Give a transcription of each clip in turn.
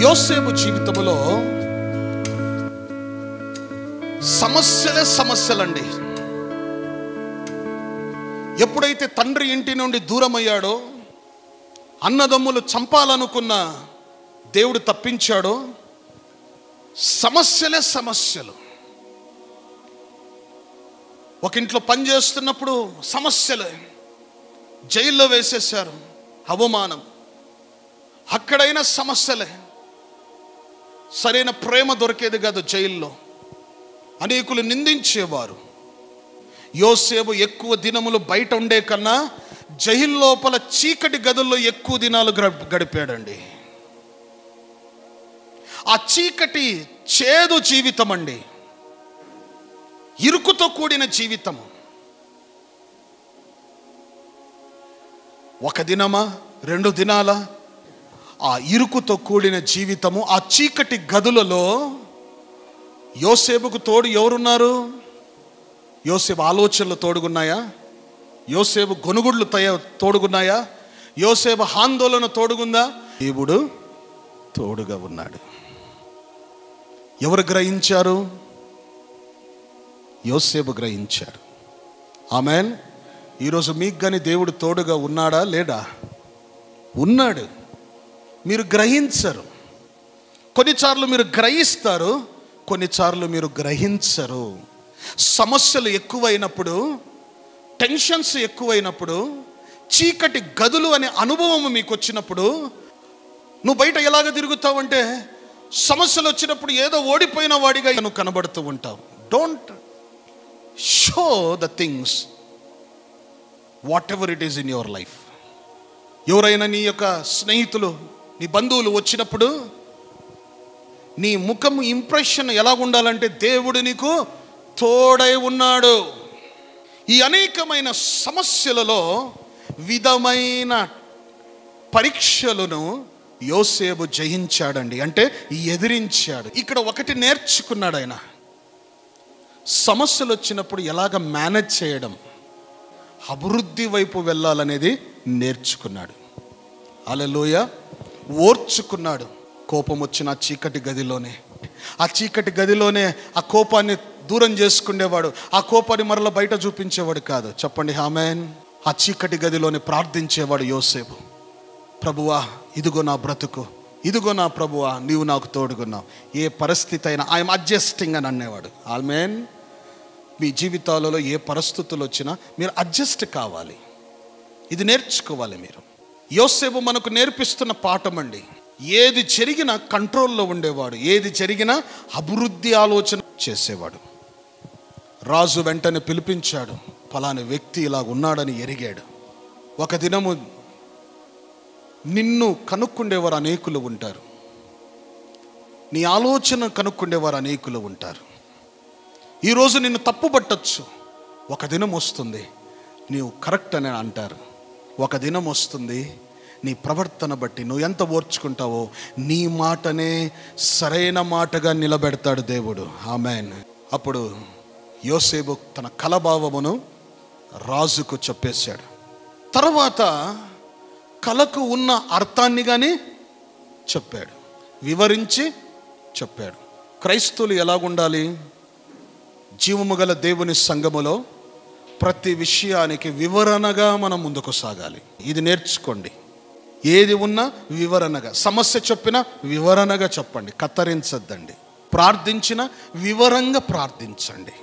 యోసేపు జీవితంలో సమస్యలండి. ఎప్పుడైతే తండ్రి ఇంటి నుండి దూరం అయ్యాడో, అన్నదమ్ములు చంపాలనుకున్న దేవుడు తప్పించాడో, సమస్యలు. ఒక ఇంట్లో పని చేస్తున్నప్పుడు సమస్యలే, జైల్లో వేసేశారు, అవమానం. అక్కడైనా సమస్యలే, సరైన ప్రేమ దొరికేది కాదు. జైల్లో అనేకులు నిందించేవారు. యోసేపు ఎక్కువ దినములు బయట ఉండే కన్నా జైలు లోపల చీకటి గదుల్లో ఎక్కువ దినాలు గడిపాడండి. ఆ చీకటి చేదు జీవితం అండి, ఇరుకుతో కూడిన జీవితము. ఒక దినమా 2 దినాల ఆ ఇరుకుతో కూడిన జీవితము. ఆ చీకటి గదులలో యోసేపుకు తోడు ఎవరున్నారు? యోసేపు ఆలోచనలు తోడుగున్నాయా? యోసేపు గొనుగుడ్లు తోడుగున్నాయా? యోసేపు ఆందోళన తోడుగుందా? దేవుడు తోడుగా ఉన్నాడు. ఎవరు గ్రహించారు? యోసేపు గ్రహించాడు. ఆమెన్. ఈరోజు మీకు కానీ దేవుడు తోడుగా ఉన్నాడా లేడా? ఉన్నాడు. మీరు గ్రహించరు. కొన్నిసార్లు మీరు గ్రహిస్తారు, కొన్నిసార్లు మీరు గ్రహించరు. సమస్యలు ఎక్కువైనప్పుడు, టెన్షన్స్ ఎక్కువైనప్పుడు, చీకటి గదులు అనే అనుభవం మీకు వచ్చినప్పుడు, నువ్వు బయట ఎలాగ తిరుగుతావంటే సమస్యలు వచ్చినప్పుడు ఏదో ఓడిపోయిన వాడిగా నువ్వు కనబడుతూ ఉంటావు. Don't show the things what ever it is in your life. ఎవరైనా నీ యొక్క స్నేహితులు, నీ బంధువులు వచ్చినప్పుడు నీ ముఖం ఇంప్రెషన్ ఎలా ఉండాలంటే దేవుడు నీకు తోడై ఉన్నాడు. ఈ అనేకమైన సమస్యలలో విధమైన పరీక్షలను యోసేపు జయించాడండి. అంటే ఎదిరించాడు. ఇక్కడ ఒకటి నేర్చుకున్నాడు ఆయన, సమస్యలు వచ్చినప్పుడు ఎలాగ మేనేజ్ చేయడం, అభివృద్ధి వైపు వెళ్ళాలనేది నేర్చుకున్నాడు. హల్లెలూయా. ఓర్చుకున్నాడు. కోపం వచ్చిన ఆ చీకటి గదిలోనే ఆ కోపాన్ని దూరం చేసుకునేవాడు. ఆ కోపాన్ని మరలా బయట చూపించేవాడు కాదు. చెప్పండి ఆమేన్. ఆ చీకటి గదిలోనే ప్రార్థించేవాడు యోసేపు. ప్రభువా, ఇదిగో నా బ్రతుకు, ఇదిగో నా ప్రభువా, నీవు నాకు తోడుగున్నావు. ఏ పరిస్థితి అయినా ఐఎమ్ అడ్జస్టింగ్ అని అనేవాడు. ఆమేన్. మీ జీవితాలలో ఏ పరిస్థితులు వచ్చినా మీరు అడ్జస్ట్ కావాలి. ఇది నేర్చుకోవాలి మీరు. యోసేపు మనకు నేర్పిస్తున్న పాఠం అండి. ఏది జరిగినా కంట్రోల్లో ఉండేవాడు, ఏది జరిగినా అభివృద్ధి ఆలోచన చేసేవాడు. రాజు వెంటనే పిలిపించాడు. ఫలానా వ్యక్తి ఇలా ఉన్నాడని ఎరిగాడు. ఒక దినము నిన్ను కనుక్కుండేవారు అనేకులు ఉంటారు, నీ ఆలోచన కనుక్కుండేవారు అనేకులు ఉంటారు. ఈరోజు నిన్ను తప్పుపట్టచ్చు. ఒక దినం వస్తుంది నీవు కరెక్ట్ అని అంటారు. ఒక దినం వస్తుంది నీ ప్రవర్తన బట్టి నువ్వు ఎంత ఓర్చుకుంటావో నీ మాటనే సరైన మాటగా నిలబెడతాడు దేవుడు. ఆమేన్. అప్పుడు యోసేపు తన కలభావమును రాజుకు చెప్పేశాడు. తర్వాత కలకు ఉన్న అర్థాన్ని కానీ చెప్పాడు, వివరించి చెప్పాడు. క్రైస్తవులు ఎలాగుండాలి? జీవము గల దేవుని సంఘములో ప్రతి విషయానికి వివరణగా మనం ముందుకు సాగాలి. ఇది నేర్చుకోండి. ఏది ఉన్నా వివరణగా, సమస్య చెప్పినా వివరణగా చెప్పండి, కత్తరించద్దండి. ప్రార్థించిన వివరంగా ప్రార్థించండి.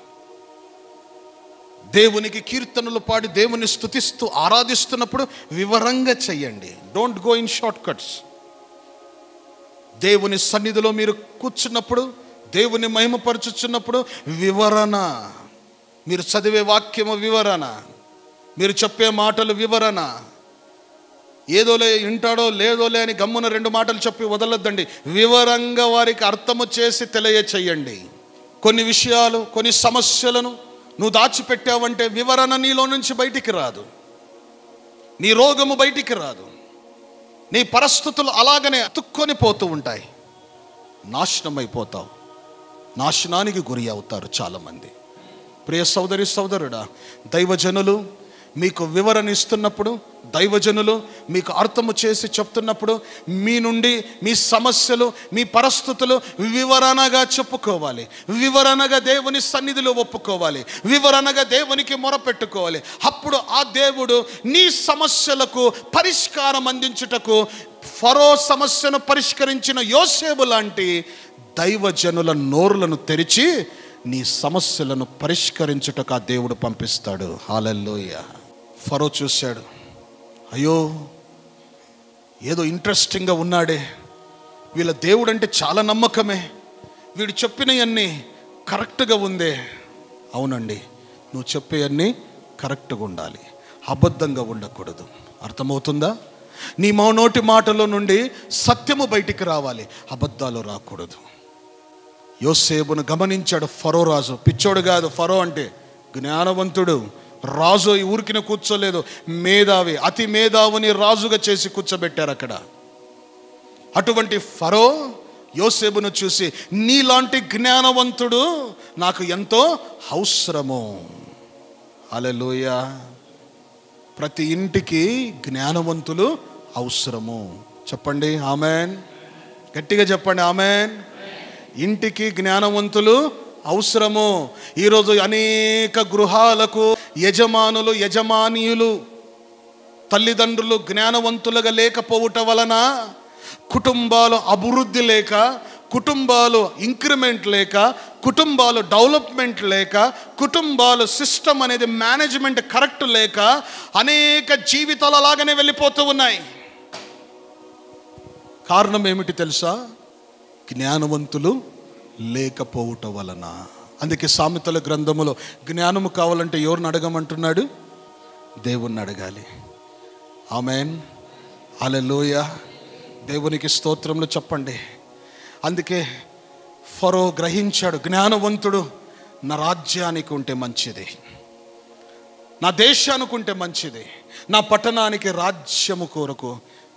దేవునికి కీర్తనలు పాడి దేవుని స్తుతిస్తూ ఆరాధిస్తున్నప్పుడు వివరంగా చెయ్యండి. Don't go in short cuts. దేవుని సన్నిధిలో మీరు కూర్చున్నప్పుడు, దేవుని మహిమపరచుచున్నప్పుడు వివరణ, మీరు చదివే వాక్యము వివరణ, మీరు చెప్పే మాటలు వివరణ. ఏదోలే వింటాడో లేదోలే అని గమ్మున 2 మాటలు చెప్పి వదలొద్దండి. వివరంగా వారికి అర్థము చేసి తెలియచేయండి. కొన్ని విషయాలు, కొన్ని సమస్యలను నువ్వు దాచిపెట్టావంటే వివరణ నీలో నుంచి బయటికి రాదు, నీ రోగము బయటికి రాదు, నీ పరిస్థితులు అలాగనే అతుక్కొని పోతూ ఉంటాయి. నాశనం అయిపోతావు, నాశనానికి గురి అవుతారు చాలామంది. ప్రియ సోదరి సోదరుడా, దైవజనులు మీకు వివరణ ఇస్తున్నప్పుడు దైవజనులు మీకు అర్థము చేసి చెప్తున్నప్పుడు మీ నుండి మీ సమస్యలు, మీ పరిస్థితులు వివరణగా చెప్పుకోవాలి, వివరణగా దేవుని సన్నిధిలో ఒప్పుకోవాలి, వివరణగా దేవునికి మొరపెట్టుకోవాలి. అప్పుడు ఆ దేవుడు నీ సమస్యలకు పరిష్కారం అందించుటకు ఫరో సమస్యను పరిష్కరించిన యోసేపు లాంటి దైవజనుల నోరులను తెరిచి నీ సమస్యలను పరిష్కరించుటకు ఆ దేవుడు పంపిస్తాడు. హల్లెలూయా. ఫరో చూశాడు, అయ్యో ఏదో ఇంట్రెస్టింగ్గా ఉన్నాడే, వీళ్ళ దేవుడు అంటే చాలా నమ్మకమే, వీడు చెప్పినవన్నీ కరెక్ట్గా ఉందే. అవునండి, నువ్వు చెప్పేవన్నీ కరెక్ట్గా ఉండాలి, అబద్ధంగా ఉండకూడదు. అర్థమవుతుందా? నీ నోటి మాటలో నుండి సత్యము బయటికి రావాలి, అబద్ధాలు రాకూడదు. యోసేపును గమనించాడు ఫరో రాజు. పిచ్చోడు కాదు, ఫరో అంటే జ్ఞానవంతుడు రాజు. ఈ ఊరికిన కూర్చోలేదు, మేధావి, అతి మేధావిని రాజుగా చేసి కూర్చోబెట్టారు అక్కడ. అటువంటి ఫరో యోసేపును చూసి, నీలాంటి జ్ఞానవంతుడు నాకు ఎంతో అవసరము. హల్లెలూయా. ప్రతి ఇంటికి జ్ఞానవంతులు అవసరము. చెప్పండి ఆమేన్. గట్టిగా చెప్పండి ఆమేన్. ఇంటికి జ్ఞానవంతులు అవసరము. ఈరోజు అనేక గృహాలకు యజమానులు, యజమానీయులు, తల్లిదండ్రులు జ్ఞానవంతులుగా లేకపోవటం వలన కుటుంబాలు అభివృద్ధి లేక, కుటుంబాలు ఇంక్రిమెంట్ లేక, కుటుంబాలు డెవలప్మెంట్ లేక, కుటుంబాలు సిస్టమ్ అనేది మేనేజ్మెంట్ కరెక్ట్ లేక అనేక జీవితాలు అలాగనే వెళ్ళిపోతూ ఉన్నాయి. కారణం ఏమిటి తెలుసా? జ్ఞానవంతులు లేకపోవటం వలన. అందుకే సామెతల గ్రంథములో జ్ఞానము కావాలంటే ఎవరిని అడగమంటున్నాడు? దేవుణ్ణి అడగాలి. ఆమేన్. హల్లెలూయా. దేవునికి స్తోత్రములు చెప్పండి. అందుకే ఫరో గ్రహించాడు, జ్ఞానవంతుడు నా రాజ్యానికి ఉంటే మంచిది, నా దేశానికి ఉంటే మంచిది, నా పట్టణానికి రాజ్యము కొరకు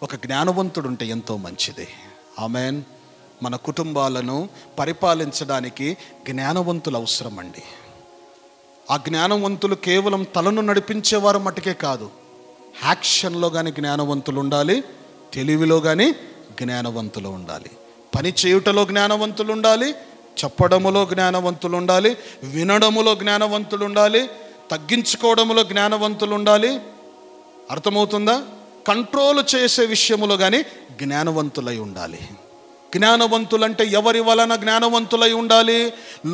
ఒక జ్ఞానవంతుడు ఉంటే ఎంతో మంచిది. ఆమేన్. మన కుటుంబాలను పరిపాలించడానికి జ్ఞానవంతులు అవసరం అండి. ఆ జ్ఞానవంతులు కేవలం తలను నడిపించేవారు మటుకే కాదు, యాక్షన్లో కానీ జ్ఞానవంతులు ఉండాలి, తెలివిలో కానీ జ్ఞానవంతులు ఉండాలి, పని చేయుటలో జ్ఞానవంతులు ఉండాలి, చెప్పడములో జ్ఞానవంతులు ఉండాలి, వినడములో జ్ఞానవంతులు ఉండాలి, తగ్గించుకోవడములో జ్ఞానవంతులు ఉండాలి. అర్థమవుతుందా? కంట్రోల్ చేసే విషయములో కానీ జ్ఞానవంతులై ఉండాలి. జ్ఞానవంతులంటే ఎవరి వలన జ్ఞానవంతులై ఉండాలి?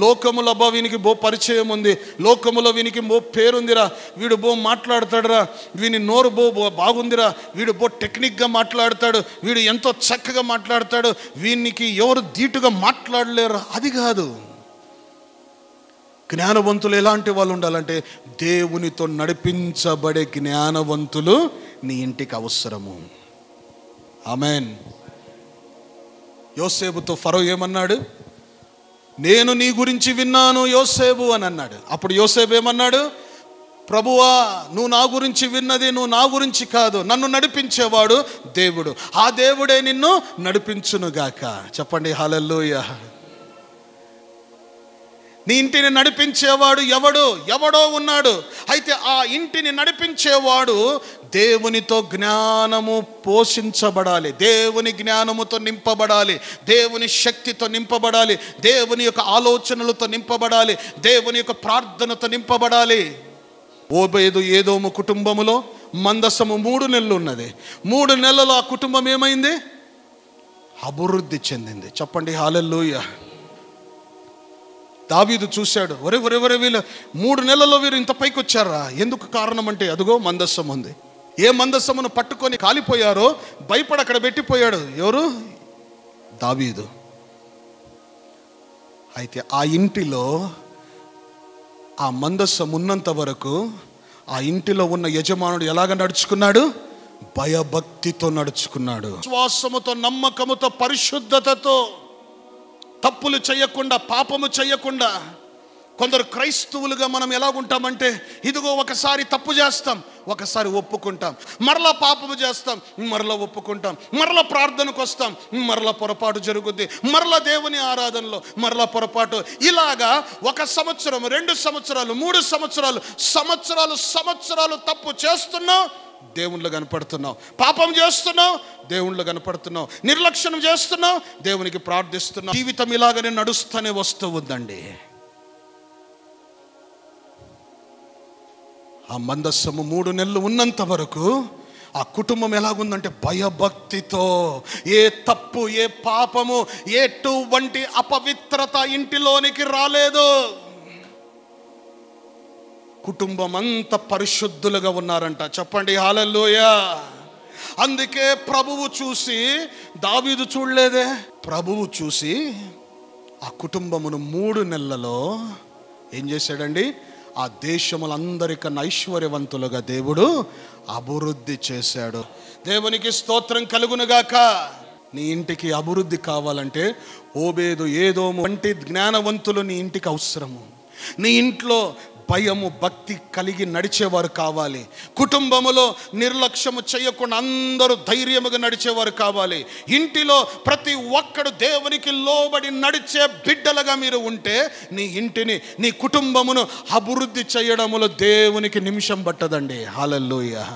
లోకములో అబ్బా వీనికి బో పరిచయం ఉంది, లోకములో వీనికి బో పేరుందిరా, వీడు బో మాట్లాడతాడురా, వీని నోరు బో బాగుందిరా, వీడు బో టెక్నిక్గా మాట్లాడతాడు, వీడు ఎంతో చక్కగా మాట్లాడతాడు, వీనికి ఎవరు ధీటుగా మాట్లాడలేరు. అది కాదు. జ్ఞానవంతులు ఎలాంటి వాళ్ళు ఉండాలంటే దేవునితో నడిపించబడే జ్ఞానవంతులు నీ ఇంటికి అవసరము. ఆమేన్. యోసేపుతో ఫరో ఏమన్నాడు? నేను నీ గురించి విన్నాను యోసేపు అని అన్నాడు. అప్పుడు యోసేపు ఏమన్నాడు? ప్రభువా, నువ్వు నా గురించి విన్నది నువ్వు నా గురించి కాదు, నన్ను నడిపించేవాడు దేవుడు, ఆ దేవుడే నిన్ను నడిపించునుగాక. చెప్పండి హల్లెలూయా. నీ ఇంటిని నడిపించేవాడు ఎవడో ఉన్నాడు. అయితే ఆ ఇంటిని నడిపించేవాడు దేవునితో జ్ఞానము పోషించబడాలి, దేవుని జ్ఞానముతో నింపబడాలి, దేవుని శక్తితో నింపబడాలి, దేవుని యొక్క ఆలోచనలతో నింపబడాలి, దేవుని యొక్క ప్రార్థనతో నింపబడాలి. ఓబేదు ఏదోము కుటుంబములో మందసము 3 నెలలు ఉన్నది. 3 నెలలు ఆ కుటుంబం ఏమైంది? అభివృద్ధి చెందింది. చెప్పండి హల్లెలూయా. దావీదు చూశాడు, ఒరే వీళ్ళు 3 నెలల్లో వీరు ఇంత పైకి వచ్చారా? ఎందుకు కారణం అంటే అదిగో మందస్సం ఉంది. ఏ మందస్సమును పట్టుకొని కాలిపోయారో భయపడి అక్కడ పెట్టిపోయాడు. ఎవరు? దావీదు. అయితే ఆ ఇంటిలో ఆ మందస్సం ఉన్నంత వరకు ఆ ఇంటిలో ఉన్న యజమానుడు ఎలాగ నడుచుకున్నాడు? భయభక్తితో నడుచుకున్నాడు, విశ్వాసముతో, నమ్మకముతో, పరిశుద్ధతతో, తప్పులు చేయకుండా, పాపము చేయకుండా. కొందరు క్రైస్తవులుగా మనం ఎలాగుంటామంటే, ఇదిగో ఒకసారి తప్పు చేస్తాం, ఒకసారి ఒప్పుకుంటాం, మరలా పాపము చేస్తాం, మరలా ఒప్పుకుంటాం, మరలా ప్రార్థనకు వస్తాం, మరలా పొరపాటు జరుగుద్ది, మరలా దేవుని ఆరాధనలో మరలా పొరపాటు. ఇలాగా 1 సంవత్సరం, 2 సంవత్సరాలు, 3 సంవత్సరాలు తప్పు చేస్తున్నాం, దేవునిలో కనపడుతున్నావు. పాపం చేస్తున్నావు, దేవునిలో కనపడుతున్నావు. నిర్లక్ష్యం చేస్తున్నావు, దేవునికి ప్రార్థిస్తున్నావు. జీవితం ఇలాగనే నడుస్తూనే వస్తూ ఉందండి. ఆ మందస్సము 3 నెలలు ఉన్నంత వరకు ఆ కుటుంబం ఎలాగుందంటే భయభక్తితో, ఏ తప్పు, ఏ పాపము, ఎటువంటి అపవిత్రత ఇంటిలోనికి రాలేదు. కుటుంబం అంతా పరిశుద్ధులుగా ఉన్నారంట. చెప్పండి హల్లెలూయా. అందుకే ప్రభువు చూసి, దావీదు చూడలేదే, ప్రభువు చూసి ఆ కుటుంబమును 3 నెలలలో ఏం చేశాడండి? ఆ దేశములందరికన్నా ఐశ్వర్యవంతులుగా దేవుడు అభివృద్ధి చేశాడు. దేవునికి స్తోత్రం కలుగునుగాక. నీ ఇంటికి అభివృద్ధి కావాలంటే ఓబేదు, ఏదోము వంటి జ్ఞానవంతులు నీ ఇంటికి అవసరము. నీ ఇంట్లో భయము, భక్తి కలిగి నడిచేవారు కావాలి. కుటుంబములో నిర్లక్ష్యము చేయకుండా అందరూ ధైర్యముగా నడిచేవారు కావాలి. ఇంటిలో ప్రతి ఒక్కడు దేవునికి లోబడి నడిచే బిడ్డలుగా మీరు ఉంటే నీ ఇంటిని, నీ కుటుంబమును అభివృద్ధి చేయడములో దేవునికి నిమిషం పట్టదండి. హల్లెలూయా.